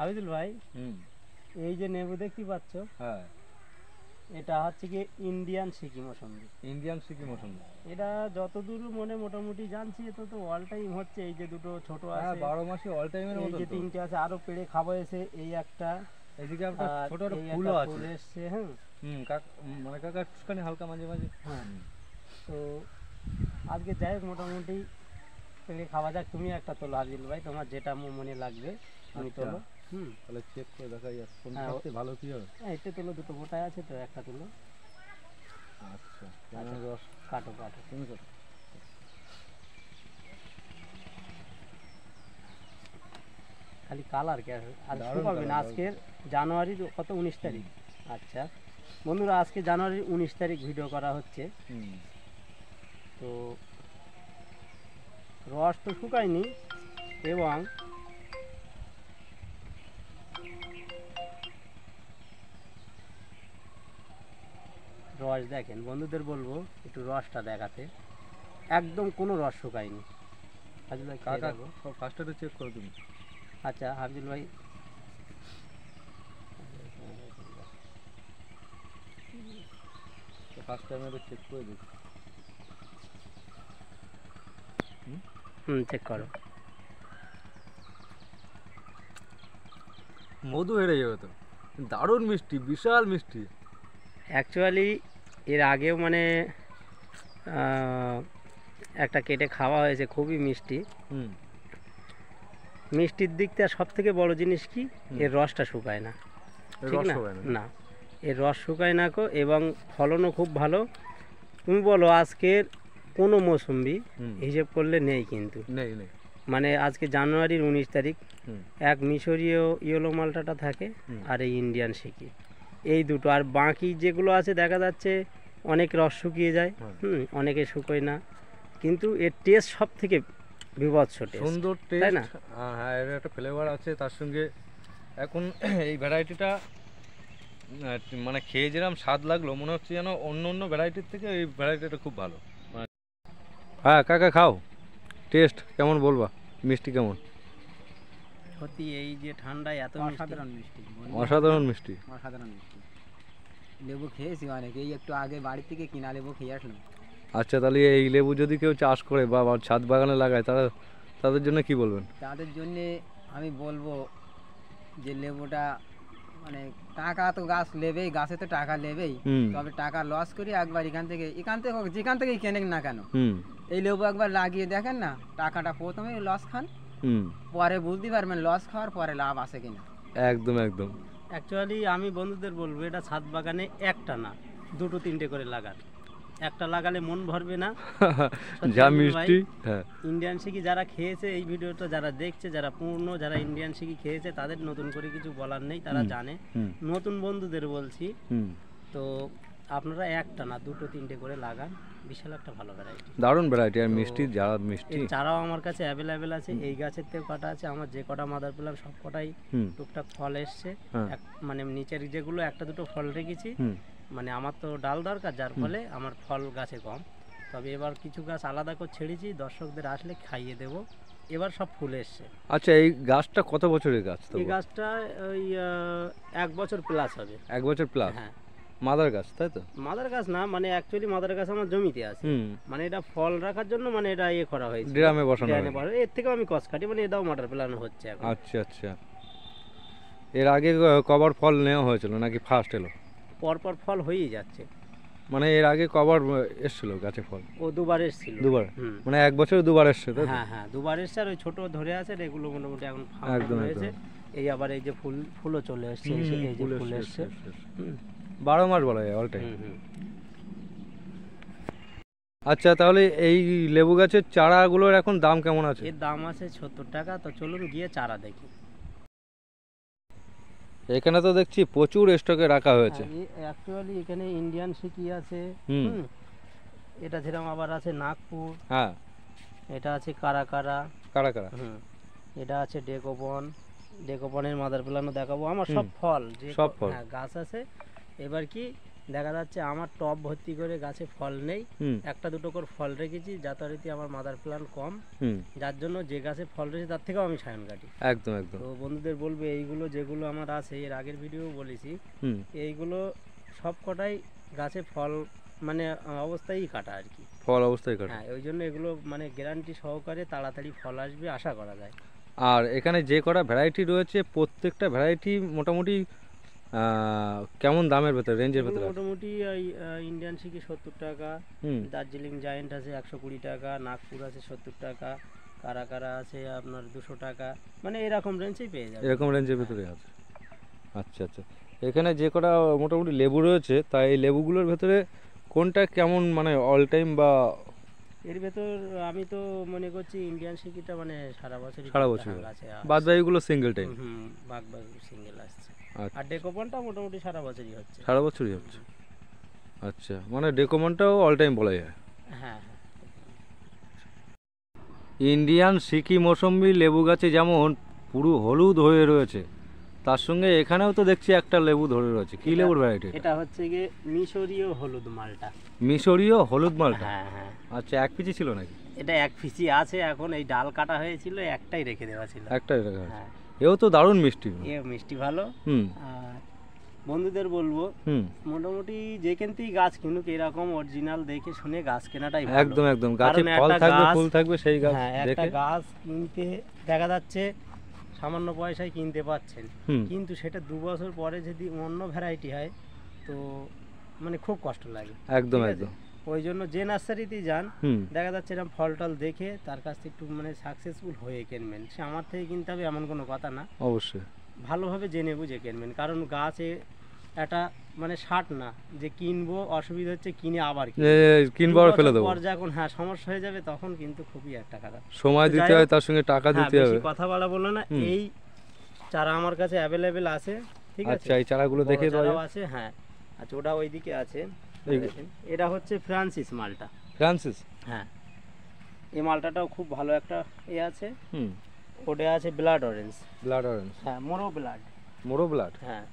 আবিদুল ভাই, এই যে নেবু দেখতে পাচ্ছ, হ্যাঁ, এটা হচ্ছে কি ইন্ডিয়ান সিকি মৌসুমী। ইন্ডিয়ান সিকি মৌসুমী। এটা যতদূর মনে মোটামুটি জানছি তো তো অল টাইম হচ্ছে। এই যে দুটো ছোট হ্যাঁ, আছে, 12 মাসই অল টাইমের এই মতো। যে তিনটে আছে, আরো পেড়ে খাবো এসে এই একটা, এদিকে একটা ছোট একটা ফুলও আছে। ফুল এসছে। হ্যাঁ, মানে কাকা টুসকানি হালকা মাঝে মাঝে। হ্যাঁ, তো আজকে যাই হোক মোটামুটি পেড়ে খাওয়া যাক। তুমি একটা তোলো আবিদুল ভাই, তোমার যেটা মনে লাগবে তুমি তোলো। তাহলে চেক করে দেখাই কোনটা সবচেয়ে ভালো কি হবে। এটা তোলো, দুটো গোটায় আছে তো, একটা তোলো। আচ্ছা, কেমন রস? কাটো কাটো, তুমি কাটো। খালি কালার কে আর শুকাবে না। আজকের জানুয়ারির কত, 19 তারিখ। আচ্ছা বন্ধুরা, আজকে জানুয়ারির 19 তারিখ ভিডিও করা হচ্ছে। তো রস তো শুকায়নি, এবং রস দেখেন, বন্ধুদের বলবো একটু রসটা দেখাতে, একদম কোনো রস শুকায়নি। হাবিবুল ভাই কাকা ফার্স্টে চেক করো তুমি। আচ্ছা হাবিবুল ভাই, ফার্স্ট টাইম এটা চেক করে দেখি। চেক করো। মধু হেরে যাবে তো, দারুণ মিষ্টি, বিশাল মিষ্টি। অ্যাকচুয়ালি এর আগেও মানে একটা কেটে খাওয়া হয়েছে, খুবই মিষ্টি। মিষ্টির দিকটা সব থেকে বড় জিনিস কি, এর রসটা শুকায় না, ঠিক না? না, এর রস শুকায় না কো, এবং ফলনও খুব ভালো। তুমি বলো আজকের কোনো মৌসুম্বি হিসেব করলে নেই, কিন্তু নেই নেই, মানে আজকে জানুয়ারির 19 তারিখ, এক মিশরীয় ইয়েলো মালটাটা থাকে, আর এই ইন্ডিয়ান সিকি, এই দুটো। আর বাকি যেগুলো আছে দেখা যাচ্ছে অনেক রস শুকিয়ে যায়, অনেকে শুকোয় না, কিন্তু এর টেস্ট সব থেকে বিভৎস টেস্ট, সুন্দর টেস্ট, তাই না? হ্যাঁ, এর একটা ফ্লেভার আছে তার সঙ্গে। এখন এই ভ্যারাইটিটা মানে খেয়ে যেরকম স্বাদ লাগলো, মনে হচ্ছে যেন অন্য অন্য ভ্যারাইটির থেকে এই ভ্যারাইটিটা খুব ভালো। হ্যাঁ কাকা, খাও, টেস্ট কেমন বলবা, মিষ্টি কেমন? সত্যি এই যে ঠান্ডায় এত অসাধারণ মিষ্টি, অসাধারণ মিষ্টি, অসাধারণ মিষ্টি। লেবু খেয়েছি অনেক, এই একটু আগে বাড়ি থেকে কিনা লেবু খেয়ে আসলাম। আচ্ছা, তাহলে এই লেবু যদি কেউ চাষ করে বা ছাদ বাগানে লাগায়, তাদের জন্য কি বলবেন? তাদের জন্যে আমি বলবো যে লেবুটা মানে টাকা তো গাছ নেবেই, গাছে তো টাকা নেবেই, তবে টাকা লস করি একবার এখান থেকে হোক, যেখান থেকেই কেনেন না কেন, এই লেবু একবার লাগিয়ে দেখেন না, টাকাটা প্রথমে লস খান, পরে বুঝতে পারবেন লস খাওয়ার পরে লাভ আছে কিনা। একদম একদম। অ্যাকচুয়ালি আমি বন্ধুদের বলবো, এটা ছাদ বাগানে একটা না, দুটো তিনটে করে লাগান। একটা লাগালে মন ভরবে না, যা মিষ্টি। হ্যাঁ, ইন্ডিয়ান সিকি যারা খেয়েছে, এই ভিডিওটা যারা দেখছে, যারা যারা ইন্ডিয়ান সিকি খেয়েছে, তাদের নতুন করে কিছু বলার নেই, তারা জানে। নতুন বন্ধুদের বলছি, তো আপনারা একটা না দুটো তিনটে করে লাগান, বিশাল একটা ভালো ভ্যারাইটি, দারুণ ভ্যারাইটি। আর মিষ্টি, যারা মিষ্টি চারাও আমার কাছে অ্যাভেলেবেল আছে, এই গাছের থেকে কটা আছে, আমার যে কটা মাদার পেলাম সব কটাই টুকটাক ফল এসছে। মানে নিচের যেগুলো একটা দুটো ফল রেখেছি, মানে আমার তো ডাল দরকার, যার ফলে আমার ফল গাছে কম। তবে এবার কিছু গাছ আলাদা করে ছেড়েছি, দর্শকদের আসলে খাইয়ে দেব। এবার সব ফুল এসছে। আচ্ছা, এই গাছটা কত বছরের গাছ? এই গাছটা ওই 1 বছর প্লাস হবে। 1 বছর প্লাস? হ্যাঁ, মাদার গাছ, তাই তো? মাদার গাছ না, মানে অ্যাকচুয়ালি মাদার গাছ আমার জমিতে আছে, মানে এটা ফল রাখার জন্য, মানে এটা করা হয়েছে, ড্রামে বসানো। এর থেকেও আমি কস কাটি, মানে এটাও মাদার প্লানো হচ্ছে এখন। আচ্ছা আচ্ছা। এর আগে কবার ফল নেওয়া হয়েছিল নাকি ফার্স্ট এলো? পরপর ফল হয়েই যাচ্ছে, মানে এর আগে কবার এসেছিল গাছে ফল? ও দুবার এসেছিল। দুবার? মানে 1 বছরে দুবার এসছে, তাই তো? হ্যাঁ হ্যাঁ, দুবার এসছে। আর ওই ছোট ধরে আছে, এগুলো মোটামুটি এখন একদম হয়েছে। এই আবার এই যে ফুলও চলে এসছে, এই যে ফুল এসছে। 12 মাস বলা যায়, অল টাইম। আচ্ছা, তাহলে এই লেবু গাছের চারাগুলোর এখন দাম কেমন আছে? এর দাম আছে 70 টাকা। তো চলুন গিয়ে চারা দেখি। এখানে তো দেখছি প্রচুর স্টকে রাখা হয়েছে। অ্যাকচুয়ালি এখানে ইন্ডিয়ান সিকি আছে, এটা যেরকম আবার আছে নাগপুর, হ্যাঁ, এটা আছে কারাকারা, এটা আছে ডেকোপনের মাদার প্লানও দেখাবো। আমার সব ফল, যে সব ফল গাছ আছে। এবার কি দেখা যাচ্ছে আমার টব ভর্তি করে গাছে ফল নেই, হুম একটা দুটো করে ফল রেখেছি, যথারীতি আমার মাদার প্ল্যান্ট কম, হুম যার জন্য যে গাছে ফল রয়েছে তার থেকেও আমি সায়ন কাটি। একদম একদম। তো বন্ধুদের বলবো এইগুলো যেগুলো আমার আছে, এর আগের ভিডিও বলেছি, হুম এইগুলো সব কটাই গাছে ফল মানে অবস্থায় কাটা আর কি। ফল অবস্থায় কাটে। হ্যাঁ, ওই জন্য এগুলো মানে গ্যারান্টি সহকারে তাড়াতাড়ি ফল আসবে আশা করা যায়। আর এখানে যে কটা ভ্যারাইটি রয়েছে প্রত্যেকটা ভ্যারাইটি মোটামুটি কেমন দামের ভেতরে, রেঞ্জের এগুলো ভেতরে আছে? মোটামুটি ওই ইন্ডিয়ান সিকি 70 টাকা, হুম দার্জিলিং জায়েন্ট আছে 120 টাকা, নাগপুর আছে 70 টাকা, কারা আছে আপনার 200 টাকা, মানে এরকম রেঞ্জেই পেয়ে যাবে। এরকম রেঞ্জের ভেতরে আছে। আচ্ছা আচ্ছা। এখানে যে কটা মোটামুটি লেবু রয়েছে, তাই এই লেবুগুলোর ভেতরে কোনটা কেমন মানে অল টাইম বা এর ভেতর আমি তো মনে করছি ইন্ডিয়ান সিকিটা মানে সারা বছরই সারা বছরই আছে। বাদ বাকিগুলো সিঙ্গেল টাইম? বাঘ সিঙ্গেল আসছে। আচ্ছা, আর ডেকোপনটা মোটামুটি সারা বছরই হচ্ছে। সারা বছরই হচ্ছে। আচ্ছা, মানে ডেকোমনটাও অল টাইম বলা যায়। হ্যাঁ হ্যাঁ। ইন্ডিয়ান সিকি মৌসম্বি লেবু গাছে যেমন পুরো হলুদ হয়ে রয়েছে, তার সঙ্গে এখানেও তো দেখছি একটা লেবু ধরে রয়েছে। কি লেবুর ভ্যারাইটি? এটা হচ্ছে গিয়ে মিশরীয় হলুদ মালটা। মিশরীয় হলুদ মালটা? হ্যাঁ হ্যাঁ। আচ্ছা, এক পিচি ছিল নাকি? এটা এক পিচি আছে, এখন এই ডাল কাটা হয়েছিল, একটাই রেখে দেওয়া ছিল। একটাই রাখা আছে। হ্যাঁ, এও তো দারুণ মিষ্টি। এ মিষ্টি ভালো। হুম আর বন্ধুদের বলবো হুম মোটামুটি যেখানতেই গাছ কিনুক এরকম অরিজিনাল দেখে শুনে গাছ কেনাটাই ভালো। একদম একদম। গাছে কারণ ফল একটা থাকবে, গাছ- ফুল থাকবে, সেই গাছ হ্যাঁ, একটা দেখে। গাছ কিনতে দেখা যাচ্ছে সামান্য পয়সায় কিনতে পাচ্ছেন, হুম কিন্তু সেটা 2 বছর পরে যদি অন্য ভ্যারাইটি হয় তো মানে খুব কষ্ট লাগে। একদম ঠিক আছে? একদম। ওই জন্য যে নার্সারিতেই যান হুম দেখা যাচ্ছে এরকম ফল টল দেখে তার কাছ থেকে একটু মানে সাকসেসফুল হয়ে কিনবেন। সে আমার থেকে কিনতে হবে এমন কোনো কথা না, অবশ্যই। ভালোভাবে জেনে বুঝে কিনবেন। কারণ গাছে একটা মানে ষাট না যে কিনবো, অসুবিধা হচ্ছে কিনে আবার কিনবো আর ফেলে দেবো, পর যখন হ্যাঁ সমস্যা হয়ে যাবে তখন কিন্তু খুবই একটা খারাপ। সময় তো দিতে যাই হয়, হোক, তার সঙ্গে টাকা হ্যাঁ, দিতে হবে। বেশি কথা বলা বলো না। হুম। এই চারা আমার কাছে অ্যাভেলেবেল আছে, ঠিক আছে? আচ্ছা, এই চারাগুলো বড় দেখে চারাও আছে, হ্যাঁ। আচ্ছা, ওটা ওইদিকে আছে। এই- দেখেন, এটা হচ্ছে ফ্রান্সিস মালটা। ফ্রান্সিস? হ্যাঁ, এই মালটাটাও খুব ভালো একটা আছে। হুম ওটা আছে ব্লাড অরেঞ্জ। Blood orange? হ্যাঁ, মোরো ব্লাড। মোরো ব্লাড? হ্যাঁ।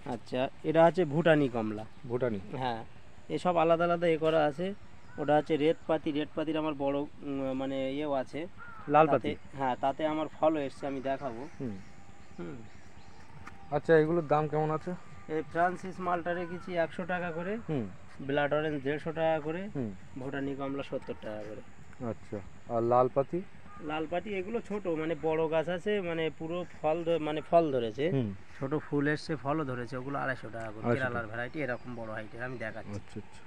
আচ্ছা, এটা আছে ভুটানি কমলা। ভুটানি? হ্যাঁ, এসব আলাদা আলাদা করা আছে। ওটা হচ্ছে রেড পাতি। রেড পাতির আমার বড় মানে ইয়েও আছে, লাল তাতে পাতি? হ্যাঁ, তাতে আমার ফলও এসছে, আমি দেখাবো। হুম। হুম। আচ্ছা, এগুলোর দাম কেমন আছে? এই ফ্রান্সিস মালটা রেখেছি 100 টাকা করে, হুম ব্লাড অরেঞ্জ 150 টাকা করে, হুম ভুটানি কমলা 70 টাকা করে। আচ্ছা, আর লাল পাতি? লাল পাতি এগুলো ছোট, মানে বড় গাছ আছে, মানে পুরো ফল মানে ফল ধরেছে, হুম ছোট ফুল এসছে, ফলও ধরেছে, ওগুলো 250 টাকা করে। 250 কেরালার ভ্যারাইটি, এরকম বড় হাইটের আমি দেখাচ্ছি। আচ্ছা আচ্ছা।